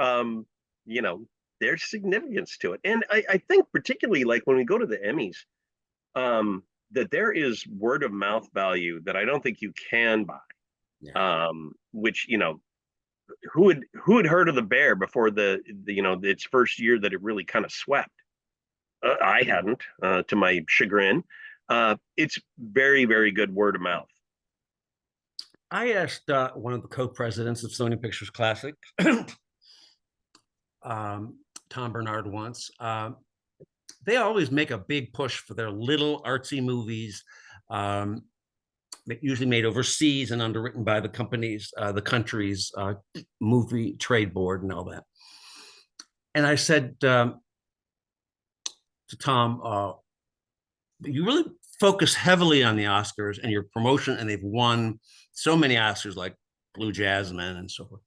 there's significance to it. And I think particularly, like, when we go to the Emmys, that there is word of mouth value that I don't think you can buy. Yeah. Which, who had heard of The Bear before its first year that it really kind of swept? I hadn't, to my chagrin. It's very, very good word of mouth. I asked one of the co-presidents of Sony Pictures Classic, Tom Bernard, once. They always make a big push for their little artsy movies. usually made overseas and underwritten by the companies, the country's movie trade board and all that. And I said to Tom, you really focus heavily on the Oscars and your promotion, and they've won so many Oscars like Blue Jasmine and so forth.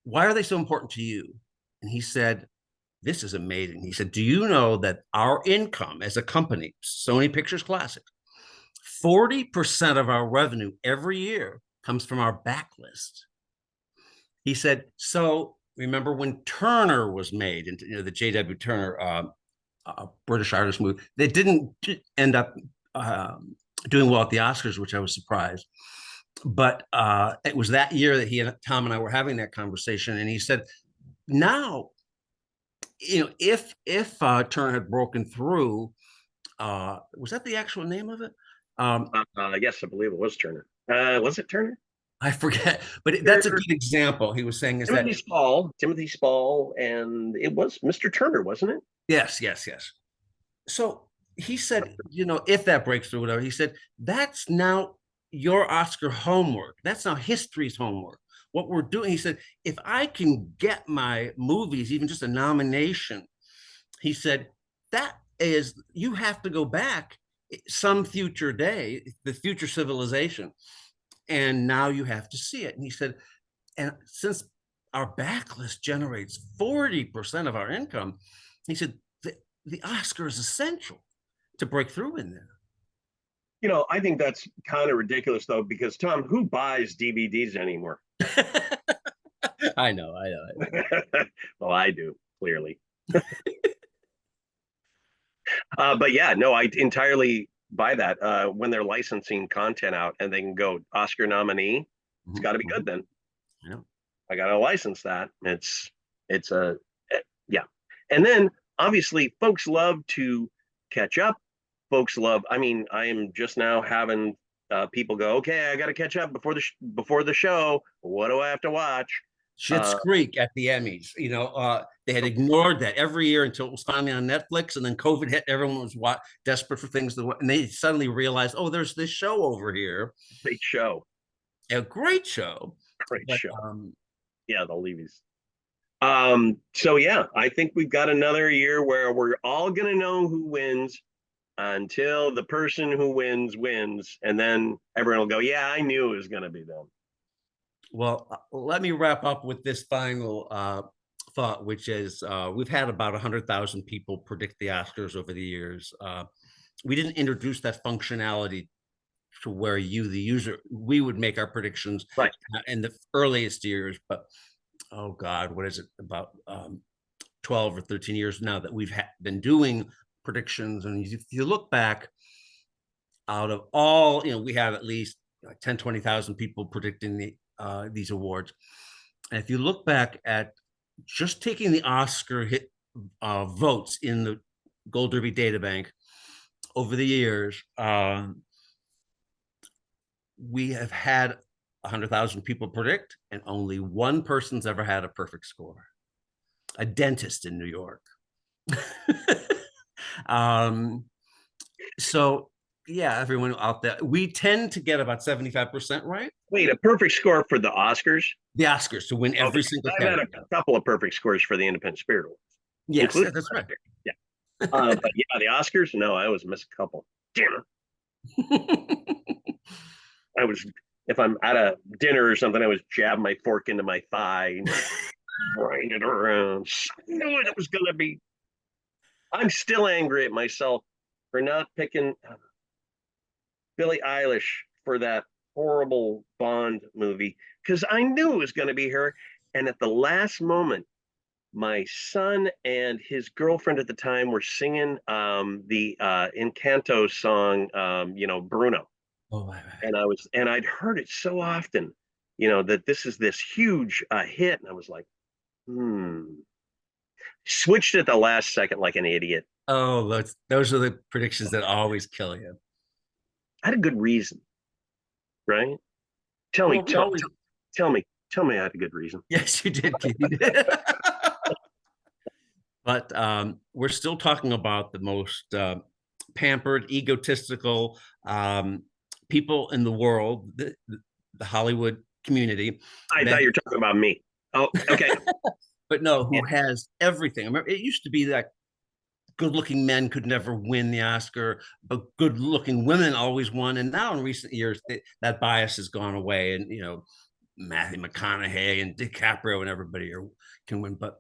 Why are they so important to you? And he said, this is amazing. He said, do you know that our income as a company, Sony Pictures Classics, 40% of our revenue every year comes from our backlist? He said, so remember when Turner was made, into the J.W. Turner British artist movie, they didn't end up doing well at the Oscars, which I was surprised. But it was that year that he and Tom and I were having that conversation, and he said, now, if Turner had broken through, was that the actual name of it? Yes, I believe it was Turner. Was it Turner? I forget, but that's a good example. He was saying is Timothy that Spall, Timothy Spall, and it was Mr. Turner, wasn't it? yes, yes, yes. So he said, if that breaks through, whatever, he said, that's now your Oscar homework. That's now history's homework. What we're doing, he said, if I can get my movies, even just a nomination, he said, that is, you have to go back some future day, the future civilization, and now you have to see it. And he said, and since our backlist generates 40% of our income, he said, the Oscar is essential to break through in there. I think that's kind of ridiculous, though, because Tom, who buys DVDs anymore? I know. Well, I do, clearly. But yeah, no, I entirely buy that. When they're licensing content out and they can go Oscar nominee, it's got to be good then. Yeah. I got to license that. It's a yeah. And then obviously folks love to catch up. Folks love, I mean, I am just now having people go, okay, I got to catch up before the show. What do I have to watch? Schitt's Creek at the Emmys. They had ignored that every year until it was finally on Netflix, and then COVID hit. Everyone was desperate for things to, and they suddenly realized, oh, there's this show over here. Great show. A great show. Great But, show. Yeah, the Levies. So yeah, I think we've got another year where we're all gonna know who wins until the person who wins, and then everyone will go, yeah, I knew it was gonna be them. Well, let me wrap up with this final thought, which is we've had about 100,000 people predict the Oscars over the years. We didn't introduce that functionality to where you, the user, we would make our predictions right in the earliest years. But, oh God, what is it, about 12 or 13 years now that we've been doing predictions. And if you look back, out of all, we have at least 10, 20,000 people predicting these awards. And if you look back at just taking the Oscar votes in the Gold Derby databank over the years, we have had 100,000 people predict, and only one person's ever had a perfect score. A dentist in New York. So yeah, everyone out there, we tend to get about 75% right. Wait, a perfect score for the Oscars? The Oscars to win every single category. I've had a couple of perfect scores for the Independent Spirit Awards. Yes, that's right. Yeah. But yeah, the Oscars, no, I always miss a couple. Damn it. If I'm at a dinner or something, I was jab my fork into my thigh and grind it around. I knew it was going to be. I'm still angry at myself for not picking Billie Eilish for that horrible Bond movie, because I knew it was going to be her. And at the last moment, my son and his girlfriend at the time were singing the Encanto song, Bruno. Oh, and I'd heard it so often, that this is this huge hit, and I was like, switched at the last second like an idiot. Oh, those are the predictions that always kill you. I had a good reason, right? Tell me I had a good reason. Yes, you did, Keith. But we're still talking about the most pampered, egotistical people in the world, the Hollywood community. I thought you were talking about me. Oh, okay. But no, who has everything. I remember, it used to be that good-looking men could never win the Oscar, but good-looking women always won. And now in recent years, that bias has gone away. And Matthew McConaughey and DiCaprio and everybody can win. But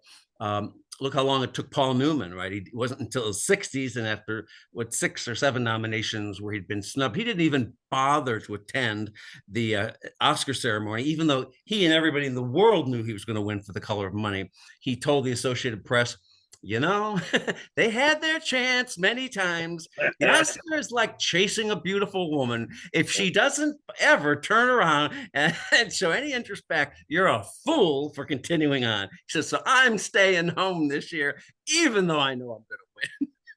look how long it took Paul Newman, right? It wasn't until his 60s, and after 6 or 7 nominations where he'd been snubbed, he didn't even bother to attend the Oscar ceremony, even though he and everybody in the world knew he was going to win for The Color of Money. He told the Associated Press, they had their chance many times. The Oscar is like chasing a beautiful woman. If she doesn't ever turn around and show any interest back, you're a fool for continuing on. He says, so I'm staying home this year, even though I know I'm going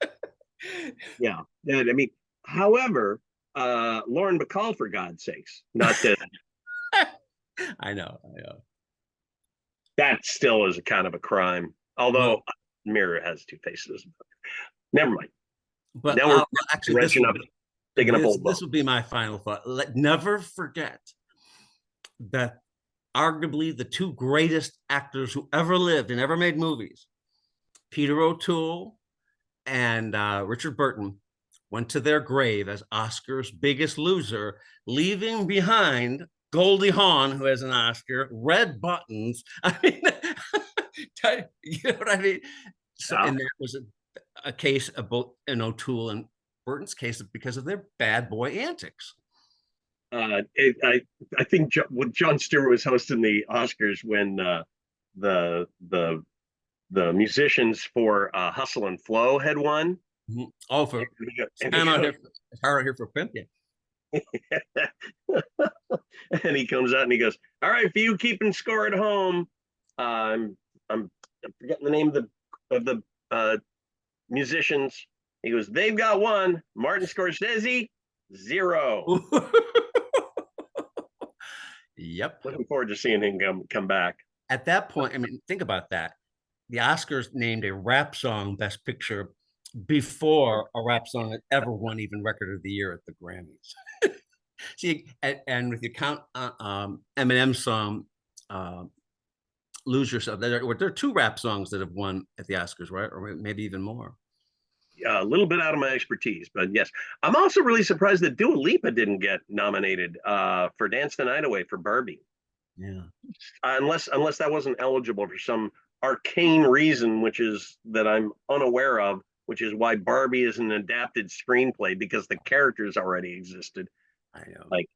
to win. Yeah. I mean, however, Lauren Bacall, for God's sakes, not that. I know. That still is a kind of a crime. Although mirror has 2 faces. Never mind. But now we're actually this would be my final thought. Never forget that arguably the 2 greatest actors who ever lived and ever made movies, Peter O'Toole and Richard Burton, went to their grave as Oscar's biggest loser, leaving behind Goldie Hawn, who has an Oscar, red buttons. I mean, you know what I mean? So, and there was a case of both in O'Toole and Burton's case because of their bad boy antics. I think when Jon Stewart was hosting the Oscars, when the musicians for Hustle and Flow had won. Mm-hmm. Oh, for I'm out here for pimp. Yeah. And he comes out and he goes, "All right, for you keeping score at home, I'm forgetting the name of the musicians." He goes, "They've got 1. Martin Scorsese, 0." Yep. Looking forward to seeing him come back. At that point, I mean, think about that. The Oscars named a rap song Best Picture before a rap song had ever won even Record of the Year at the Grammys. See, and if you count Eminem's song, Lose Yourself, there are 2 rap songs that have won at the Oscars, right? Or maybe even more. A little bit out of my expertise, but yes. I'm also really surprised that Dua Lipa didn't get nominated for Dance the Night Away for Barbie. Yeah. Unless that wasn't eligible for some arcane reason, which is that I'm unaware of, which is why Barbie is an adapted screenplay, because the characters already existed. I know. Like,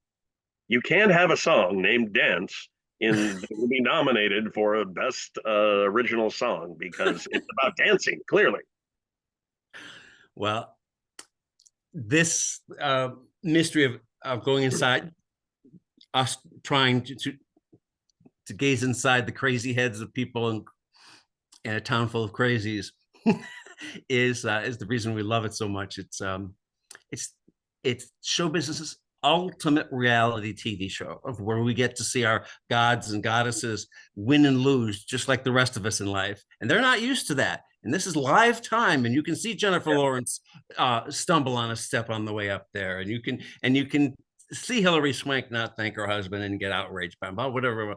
you can't have a song named Dance that will be nominated for a best original song because it's about dancing, clearly. Well, this mystery of going inside, us trying to gaze inside the crazy heads of people in a town full of crazies is the reason we love it so much. It's show business's ultimate reality TV show, of where we get to see our gods and goddesses win and lose just like the rest of us in life, and they're not used to that. And this is live time, and you can see Jennifer Lawrence stumble on a step on the way up there, and you can see Hilary Swank not thank her husband and get outraged by him, about whatever.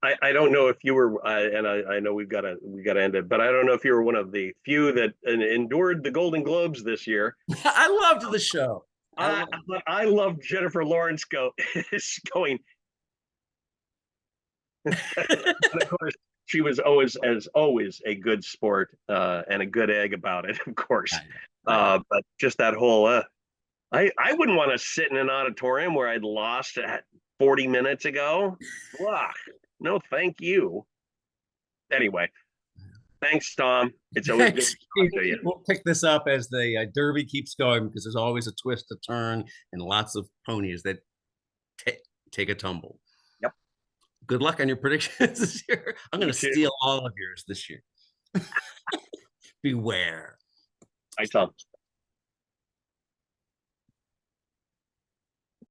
I don't know if you were, and I know we got to end it, but I don't know if you were one of the few that endured the Golden Globes this year. I loved the show. I loved Jennifer Lawrence going. And of course, she was always a good sport and a good egg about it, of course. But just that whole, I wouldn't want to sit in an auditorium where I'd lost at 40 minutes ago. Ugh, no, thank you. Anyway, thanks, Tom. It's always good to talk to you. We'll pick this up as the Derby keeps going, because there's always a twist, a turn, and lots of ponies that take a tumble. Yep. Good luck on your predictions this year. I'm going to steal all of yours this year. Beware. Bye, Tom.